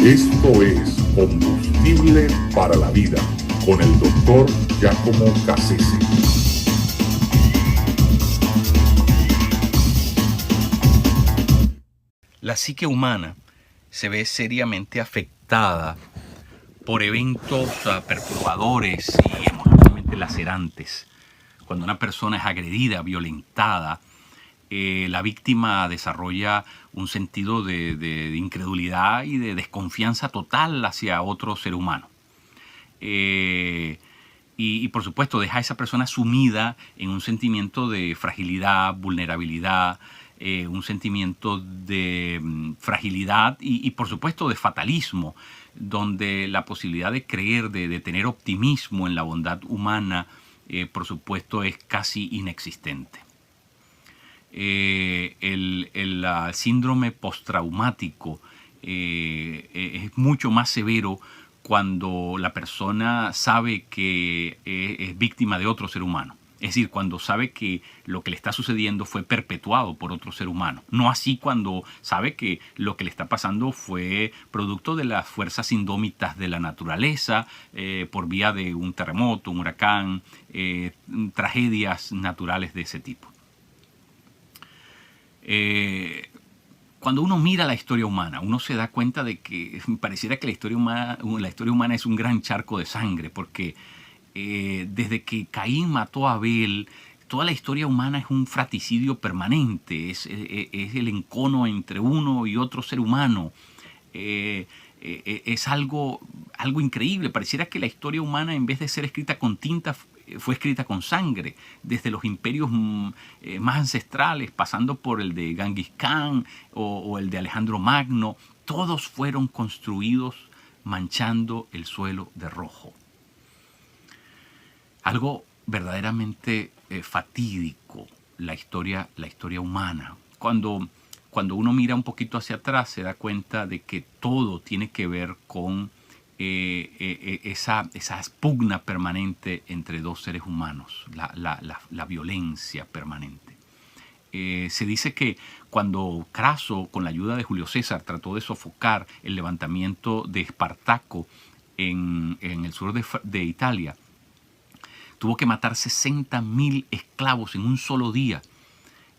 Esto es Combustible para la Vida con el Dr. Giacomo Cassese. La psique humana se ve seriamente afectada por eventos perturbadores y emocionalmente lacerantes. Cuando una persona es agredida, violentada, la víctima desarrolla un sentido de incredulidad y de desconfianza total hacia otro ser humano. Y por supuesto deja a esa persona sumida en un sentimiento de fragilidad, vulnerabilidad, un sentimiento de fragilidad y por supuesto de fatalismo, donde la posibilidad de creer, de tener optimismo en la bondad humana, por supuesto es casi inexistente. El síndrome postraumático es mucho más severo cuando la persona sabe que es víctima de otro ser humano. Es decir, cuando sabe que lo que le está sucediendo fue perpetuado por otro ser humano. No así cuando sabe que lo que le está pasando fue producto de las fuerzas indómitas de la naturaleza, por vía de un terremoto, un huracán, tragedias naturales de ese tipo. Cuando uno mira la historia humana, uno se da cuenta de que pareciera que la historia humana es un gran charco de sangre, porque desde que Caín mató a Abel, toda la historia humana es un fratricidio permanente, es el encono entre uno y otro ser humano. Es algo increíble. Pareciera que la historia humana, en vez de ser escrita con tinta, fue escrita con sangre, desde los imperios más ancestrales, pasando por el de Genghis Khan o el de Alejandro Magno. Todos fueron construidos manchando el suelo de rojo. Algo verdaderamente fatídico, la historia humana. Cuando uno mira un poquito hacia atrás, se da cuenta de que todo tiene que ver con esa pugna permanente entre dos seres humanos, la violencia permanente. Se dice que cuando Craso, con la ayuda de Julio César, trató de sofocar el levantamiento de Espartaco en el sur de Italia, tuvo que matar 60.000 esclavos en un solo día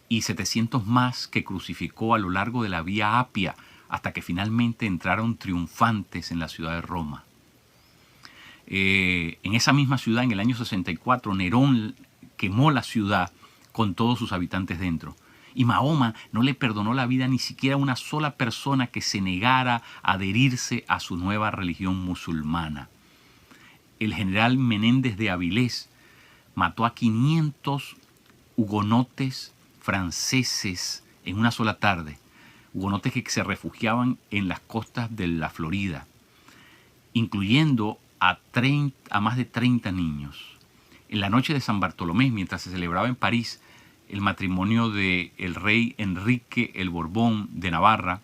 y 700 más que crucificó a lo largo de la Vía Apia, hasta que finalmente entraron triunfantes en la ciudad de Roma. En esa misma ciudad, en el año 64, Nerón quemó la ciudad con todos sus habitantes dentro. Y Mahoma no le perdonó la vida ni siquiera a una sola persona que se negara a adherirse a su nueva religión musulmana. El general Menéndez de Avilés mató a 500 hugonotes franceses en una sola tarde. Hugonotes que se refugiaban en las costas de la Florida, incluyendo a más de 30 niños. En la noche de San Bartolomé, mientras se celebraba en París el matrimonio del rey Enrique el Borbón de Navarra,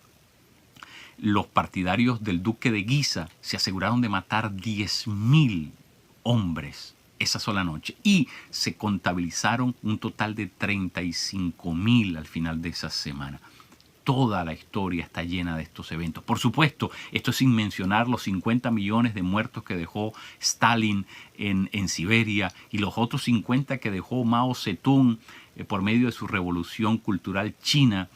los partidarios del duque de Guisa se aseguraron de matar 10.000 hombres esa sola noche y se contabilizaron un total de 35.000 al final de esa semana. Toda la historia está llena de estos eventos. Por supuesto, esto es sin mencionar los 50 millones de muertos que dejó Stalin en Siberia y los otros 50 que dejó Mao Zedong por medio de su revolución cultural china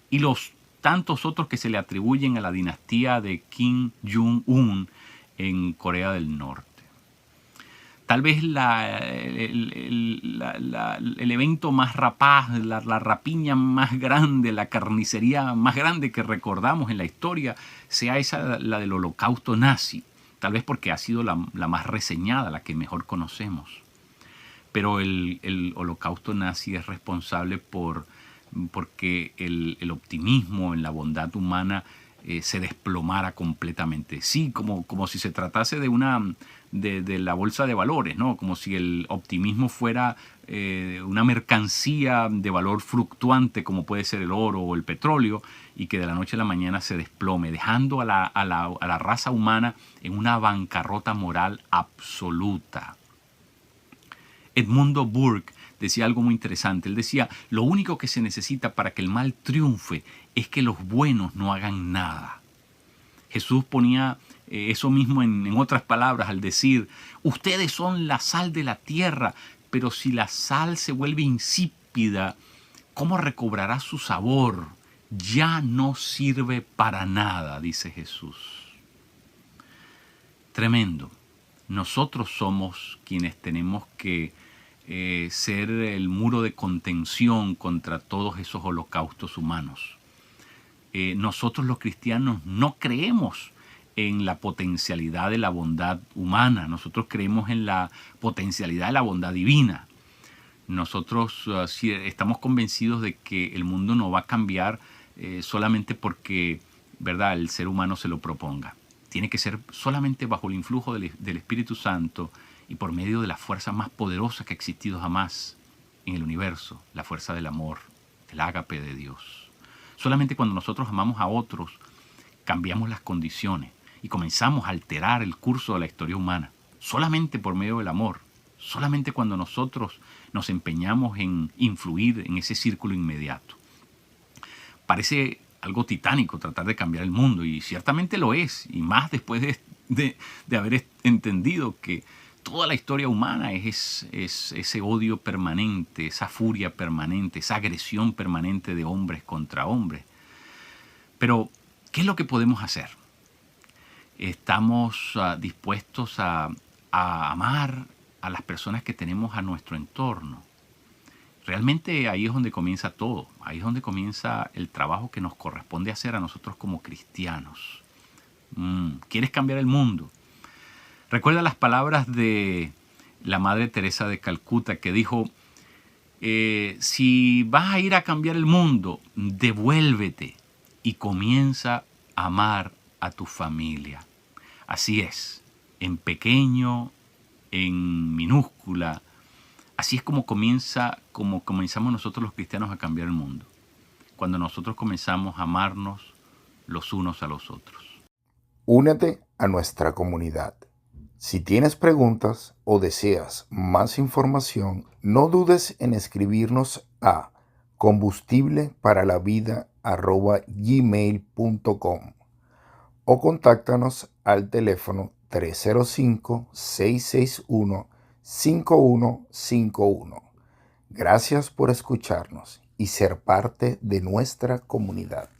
y los tantos otros que se le atribuyen a la dinastía de Kim Jong-un en Corea del Norte. Tal vez el evento más rapaz, la rapiña más grande, la carnicería más grande que recordamos en la historia sea la del Holocausto nazi. Tal vez porque ha sido la más reseñada, la que mejor conocemos. Pero el Holocausto nazi es responsable porque el optimismo en la bondad humana se desplomara completamente. Sí, como si se tratase de la bolsa de valores, ¿no? Como si el optimismo fuera una mercancía de valor fluctuante, como puede ser el oro o el petróleo, y que de la noche a la mañana se desplome, dejando a la raza humana en una bancarrota moral absoluta. Edmundo Burke decía algo muy interesante. Él decía, lo único que se necesita para que el mal triunfe es que los buenos no hagan nada. Jesús ponía eso mismo en otras palabras al decir, ustedes son la sal de la tierra, pero si la sal se vuelve insípida, ¿cómo recobrará su sabor? Ya no sirve para nada, dice Jesús. Tremendo. Nosotros somos quienes tenemos que ser el muro de contención contra todos esos holocaustos humanos. Nosotros los cristianos no creemos en la potencialidad de la bondad humana, nosotros creemos en la potencialidad de la bondad divina. Nosotros sí, estamos convencidos de que el mundo no va a cambiar solamente porque, ¿verdad?, el ser humano se lo proponga. Tiene que ser solamente bajo el influjo del Espíritu Santo y por medio de la fuerza más poderosa que ha existido jamás en el universo, la fuerza del amor, el ágape de Dios. Solamente cuando nosotros amamos a otros, cambiamos las condiciones y comenzamos a alterar el curso de la historia humana. Solamente por medio del amor, solamente cuando nosotros nos empeñamos en influir en ese círculo inmediato. Parece algo titánico tratar de cambiar el mundo, y ciertamente lo es, y más después de haber entendido que toda la historia humana es ese odio permanente, esa furia permanente, esa agresión permanente de hombres contra hombres. Pero, ¿qué es lo que podemos hacer? ¿Estamos dispuestos a amar a las personas que tenemos a nuestro entorno? Realmente ahí es donde comienza todo, ahí es donde comienza el trabajo que nos corresponde hacer a nosotros como cristianos. ¿Quieres cambiar el mundo? Recuerda las palabras de la Madre Teresa de Calcuta, que dijo, si vas a ir a cambiar el mundo, devuélvete y comienza a amar a tu familia. Así es, en pequeño, en minúscula. Así es como comenzamos nosotros los cristianos a cambiar el mundo. Cuando nosotros comenzamos a amarnos los unos a los otros. Únete a nuestra comunidad. Si tienes preguntas o deseas más información, no dudes en escribirnos a combustibleparalavida@gmail.com o contáctanos al teléfono 305-661-5151. Gracias por escucharnos y ser parte de nuestra comunidad.